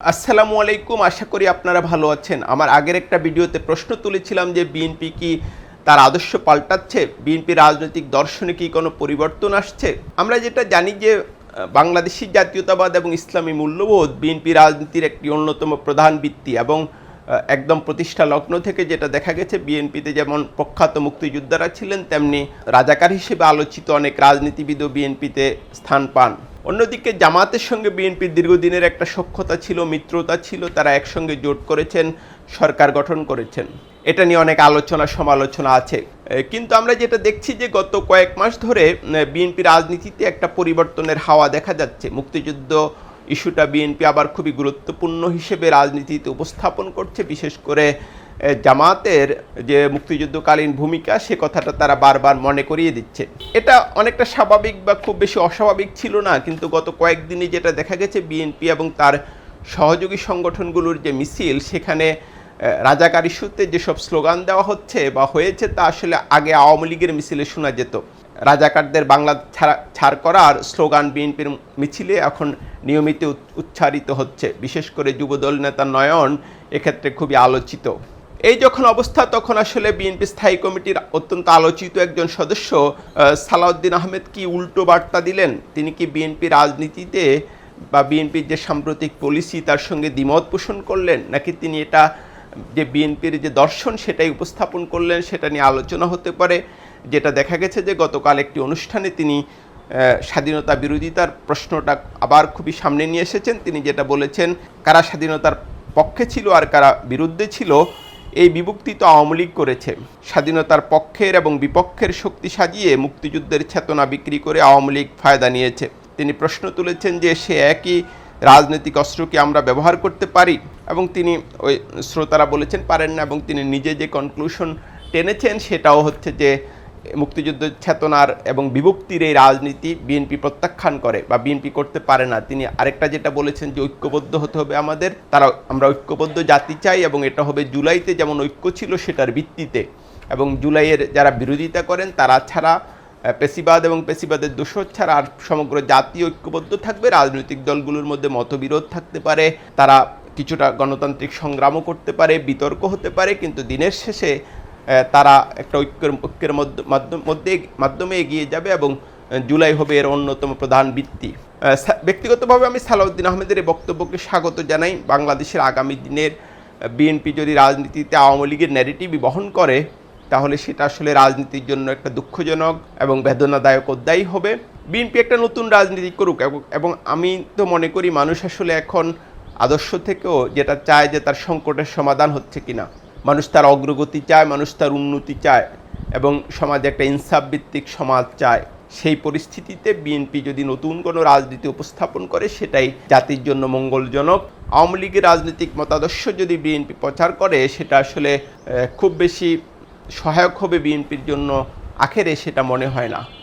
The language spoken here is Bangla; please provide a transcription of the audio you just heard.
আসসালামু আলাইকুম। আশা করি আপনারা ভালো আছেন। আমার আগের একটা ভিডিওতে প্রশ্ন তুলেছিলাম যে বিএনপি কি তার আদর্শ পাল্টাচ্ছে, বিএনপি রাজনৈতিক দর্শনে কি কোনো পরিবর্তন আসছে। আমরা যেটা জানি যে বাংলাদেশি জাতীয়তাবাদ এবং ইসলামী মূল্যবোধ বিএনপি রাজনীতির একটি অন্যতম প্রধান ভিত্তি এবং একদম প্রতিষ্ঠা লগ্ন থেকে যেটা দেখা গেছে বিএনপিতে যেমন প্রখ্যাত মুক্তিযোদ্ধারা ছিলেন, তেমনি রাজাকার হিসেবে আলোচিত অনেক রাজনীতিবিদও বিএনপিতে স্থান পান। অন্যদিকে জামাতের সঙ্গে বিএনপির দীর্ঘদিনের একটা সখ্যতা ছিল, মিত্রতা ছিল, তারা একসঙ্গে জোট করেছেন, সরকার গঠন করেছেন। এটা নিয়ে অনেক আলোচনা সমালোচনা আছে, কিন্তু আমরা যেটা দেখছি যে গত কয়েক মাস ধরে বিএনপি রাজনীতিতে একটা পরিবর্তনের হাওয়া দেখা যাচ্ছে। মুক্তিযুদ্ধ ইস্যুটা বিএনপি আবার খুবই গুরুত্বপূর্ণ হিসেবে রাজনীতিতে উপস্থাপন করছে, বিশেষ করে জামাতের যে মুক্তিযুদ্ধকালীন ভূমিকা সে কথাটা তারা বারবার মনে করিয়ে দিচ্ছে। এটা অনেকটা স্বাভাবিক বা খুব বেশি অস্বাভাবিক ছিল না, কিন্তু গত কয়েকদিনে যেটা দেখা গেছে বিএনপি এবং তার সহযোগী সংগঠনগুলোর যে মিছিল, সেখানে রাজাকার ইস্যুতে যেসব স্লোগান দেওয়া হচ্ছে বা হয়েছে তা আসলে আগে আওয়ামী লীগের মিছিলে শোনা যেত। রাজাকারদের বাংলা ছাড় করার স্লোগান বিএনপির মিছিলে এখন নিয়মিত উচ্চারিত হচ্ছে। বিশেষ করে যুবদল নেতা নয়ন এক্ষেত্রে খুবই আলোচিত। এই যখন অবস্থা, তখন আসলে বিএনপি স্থায়ী কমিটির অত্যন্ত আলোচিত একজন সদস্য সালাউদ্দিন আহমেদ কি উল্টো বার্তা দিলেন। তিনি কি বিএনপি রাজনীতিতে বা বিএনপির যে সাম্প্রতিক পলিসি তার সঙ্গে দ্বিমত পোষণ করলেন, নাকি তিনি এটা যে বিএনপির যে দর্শন সেটাই উপস্থাপন করলেন, সেটা নিয়ে আলোচনা হতে পারে। যেটা দেখা গেছে যে গতকাল একটি অনুষ্ঠানে তিনি স্বাধীনতা বিরোধিতার প্রশ্নটা আবার খুবই সামনে নিয়ে এসেছেন। তিনি যেটা বলেছেন, কারা স্বাধীনতার পক্ষে ছিল আর কারা বিরুদ্ধে ছিল এই বিভক্তি তো আওয়ামী লীগ করেছে। স্বাধীনতার পক্ষের এবং বিপক্ষের শক্তি সাজিয়ে মুক্তিযুদ্ধের চেতনা বিক্রি করে আওয়ামী লীগ ফায়দা নিয়েছে। তিনি প্রশ্ন তুলেছেন যে সে একই রাজনৈতিক অস্ত্রকে আমরা ব্যবহার করতে পারি, এবং তিনি ওই শ্রোতারা বলেছেন পারেন না, এবং তিনি নিজে যে কনক্লুশন টেনেছেন সেটাও হচ্ছে যে মুক্তিযুদ্ধ চেতনার এবং বিভক্তির এই রাজনীতি বিএনপি প্রত্যাখ্যান করে বা বিএনপি করতে পারে না। তিনি আরেকটা যেটা বলেছেন যে ঐক্যবদ্ধ হতে হবে আমাদের, আমরা ঐক্যবদ্ধ জাতি চাই, এবং এটা হবে জুলাইতে যেমন ঐক্য ছিল সেটার ভিত্তিতে, এবং জুলাইয়ের যারা বিরোধিতা করেন তারা ছাড়া, পেশিবাদ এবং পেশিবাদের দোষর ছাড়া আর সমগ্র জাতি ঐক্যবদ্ধ থাকবে। রাজনৈতিক দলগুলোর মধ্যে মতবিরোধ থাকতে পারে, তারা কিছুটা গণতান্ত্রিক সংগ্রামও করতে পারে, বিতর্ক হতে পারে, কিন্তু দিনের শেষে তারা একটা ঐক্যের মাধ্যমে এগিয়ে যাবে, এবং জুলাই হবে এর অন্যতম প্রধান ভিত্তি। ব্যক্তিগতভাবে আমি সালাউদ্দিন আহমেদের এই বক্তব্যকে স্বাগত জানাই। বাংলাদেশের আগামী দিনের বিএনপি যদি রাজনীতিতে আওয়ামী লীগের ন্যারেটিভই বহন করে, তাহলে সেটা আসলে রাজনীতির জন্য একটা দুঃখজনক এবং বেদনাদায়ক অধ্যায় হবে। বিএনপি একটা নতুন রাজনীতি করুক, এবং আমি তো মনে করি মানুষ আসলে এখন আদর্শ থেকেও যেটা চায় যে তার সংকটের সমাধান হচ্ছে কিনা। মানুষ তার অগ্রগতি চায়, মানুষ তার উন্নতি চায়, এবং সমাজে একটা ইনসাফ ভিত্তিক সমাজ চায়। সেই পরিস্থিতিতে বিএনপি যদি নতুন কোনো রাজনীতি উপস্থাপন করে, সেটাই জাতির জন্য মঙ্গলজনক। আওয়ামী লীগের রাজনৈতিক মতাদর্শ যদি বিএনপি প্রচার করে, সেটা আসলে খুব বেশি সহায়ক হবে বিএনপির জন্য আখেরে, সেটা মনে হয় না।